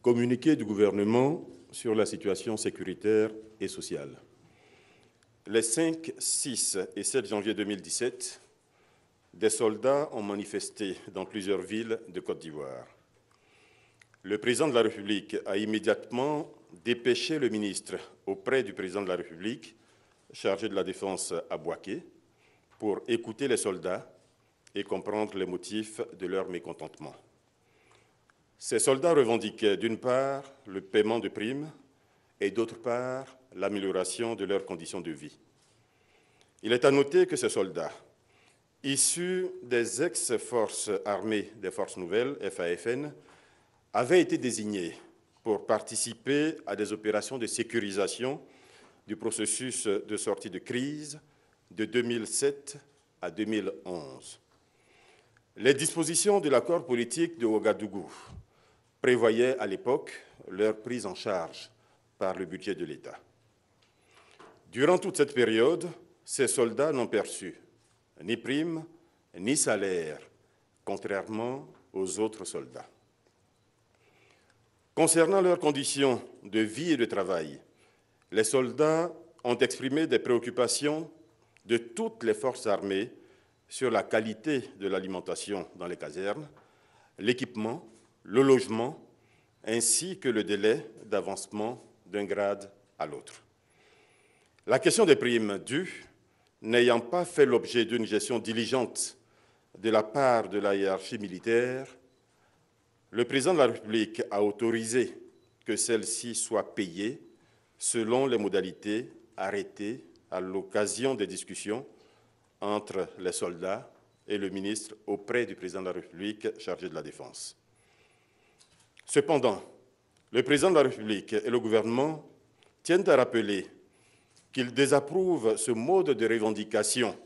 Communiqué du gouvernement sur la situation sécuritaire et sociale. Les 5, 6 et 7 janvier 2017, des soldats ont manifesté dans plusieurs villes de Côte d'Ivoire. Le président de la République a immédiatement dépêché le ministre auprès du président de la République, chargé de la Défense à Bouaké, pour écouter les soldats et comprendre les motifs de leur mécontentement. Ces soldats revendiquaient d'une part le paiement de primes et d'autre part l'amélioration de leurs conditions de vie. Il est à noter que ces soldats, issus des ex-forces armées des Forces Nouvelles, FAFN, avaient été désignés pour participer à des opérations de sécurisation du processus de sortie de crise de 2007 à 2011. Les dispositions de l'accord politique de Ouagadougou prévoyaient à l'époque leur prise en charge par le budget de l'État. Durant toute cette période, ces soldats n'ont perçu ni prime ni salaire, contrairement aux autres soldats. Concernant leurs conditions de vie et de travail, les soldats ont exprimé des préoccupations de toutes les forces armées sur la qualité de l'alimentation dans les casernes, l'équipement, le logement, ainsi que le délai d'avancement d'un grade à l'autre. La question des primes dues, n'ayant pas fait l'objet d'une gestion diligente de la part de la hiérarchie militaire, le président de la République a autorisé que celles-ci soient payées selon les modalités arrêtées à l'occasion des discussions entre les soldats et le ministre auprès du président de la République chargé de la Défense. Cependant, le président de la République et le gouvernement tiennent à rappeler qu'ils désapprouvent ce mode de revendication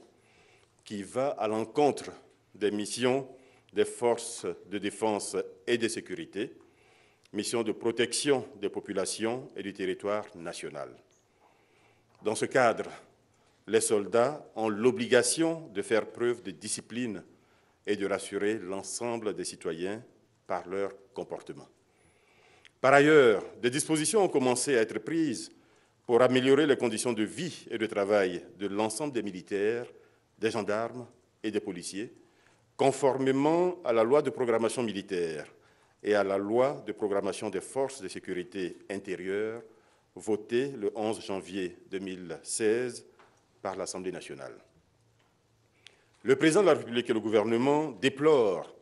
qui va à l'encontre des missions des forces de défense et de sécurité, missions de protection des populations et du territoire national. Dans ce cadre, les soldats ont l'obligation de faire preuve de discipline et de rassurer l'ensemble des citoyens par leur comportement. Par ailleurs, des dispositions ont commencé à être prises pour améliorer les conditions de vie et de travail de l'ensemble des militaires, des gendarmes et des policiers, conformément à la loi de programmation militaire et à la loi de programmation des forces de sécurité intérieure, votée le 11 janvier 2016 par l'Assemblée nationale. Le président de la République et le gouvernement déplorent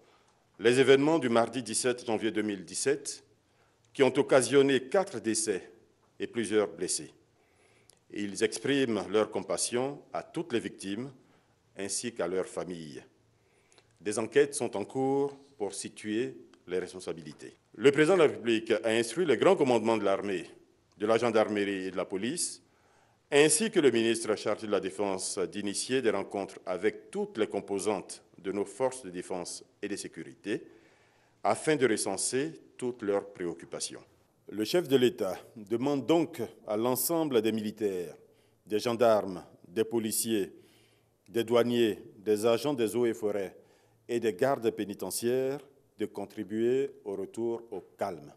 les événements du mardi 17 janvier 2017 qui ont occasionné 4 décès et plusieurs blessés. Et ils expriment leur compassion à toutes les victimes ainsi qu'à leurs familles. Des enquêtes sont en cours pour situer les responsabilités. Le président de la République a instruit les grands commandements de l'armée, de la gendarmerie et de la police, ainsi que le ministre chargé de la Défense d'initier des rencontres avec toutes les composantes de nos forces de défense et de sécurité afin de recenser toutes leurs préoccupations. Le chef de l'État demande donc à l'ensemble des militaires, des gendarmes, des policiers, des douaniers, des agents des eaux et forêts et des gardes pénitentiaires de contribuer au retour au calme.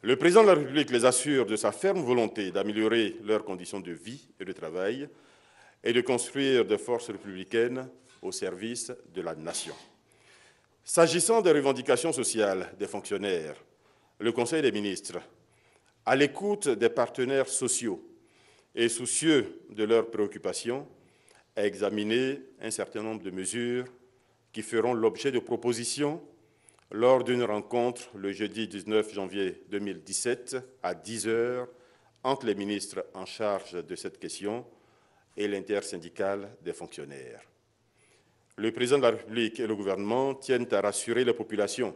Le président de la République les assure de sa ferme volonté d'améliorer leurs conditions de vie et de travail et de construire des forces républicaines au service de la nation. S'agissant des revendications sociales des fonctionnaires, le Conseil des ministres, à l'écoute des partenaires sociaux et soucieux de leurs préoccupations, a examiné un certain nombre de mesures qui feront l'objet de propositions lors d'une rencontre le jeudi 19 janvier 2017 à 10 h entre les ministres en charge de cette question et l'intersyndicale des fonctionnaires. Le président de la République et le gouvernement tiennent à rassurer les populations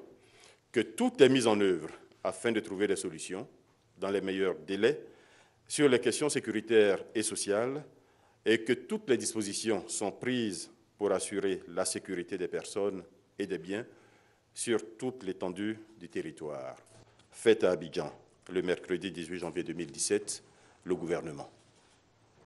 que tout est mis en œuvre afin de trouver des solutions dans les meilleurs délais sur les questions sécuritaires et sociales et que toutes les dispositions sont prises pour assurer la sécurité des personnes et des biens sur toute l'étendue du territoire. Fête à Abidjan, le mercredi 18 janvier 2017, le gouvernement.